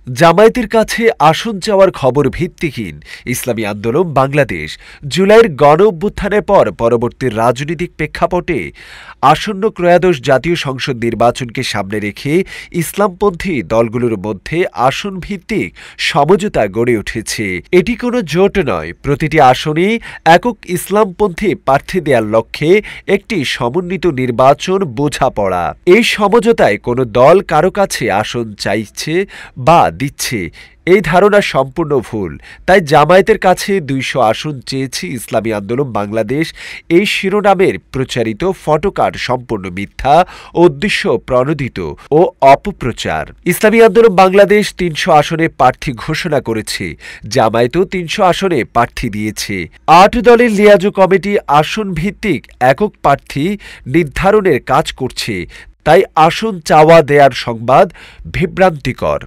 জামায়াতের কাছে আসন চাওয়ার খবর ভিত্তিহীন। ইসলামী আন্দোলন বাংলাদেশ জুলাইয়ের গণঅভ্যুত্থানের পর পরবর্তী রাজনৈতিক প্রেক্ষাপটে আসন্ন ত্রয়োদশ জাতীয় সংসদ নির্বাচনকে সামনে রেখে ইসলামপন্থী দলগুলোর মধ্যে আসন ভিত্তিক সমঝোতা গড়ে উঠেছে। এটি কোনো জোট নয়, প্রতিটি আসনেই একক ইসলামপন্থী প্রার্থী দেওয়ার লক্ষ্যে একটি সমন্বিত নির্বাচন বোঝাপড়া। এই সমঝোতায় কোনো দল কারো কাছে আসন চাইছে বা দিচ্ছে, এই ধারণা সম্পূর্ণ ভুল। তাই জামায়াতের কাছে ২০০ আসন চেয়েছে ইসলামী আন্দোলন বাংলাদেশ এই শিরোনামের প্রচারিত ফটোকার্ড সম্পূর্ণ মিথ্যা, উদ্দেশ্য প্রণোদিত ও অপপ্রচার। ইসলামী আন্দোলন বাংলাদেশ ৩০০ আসনে প্রার্থী ঘোষণা করেছে, জামায়াতও ৩০০ আসনে প্রার্থী দিয়েছে। ৮ দলের লিয়াজো কমিটি আসন ভিত্তিক একক প্রার্থী নির্ধারণের কাজ করছে। তাই আসন চাওয়া দেয়ার সংবাদ বিভ্রান্তিকর।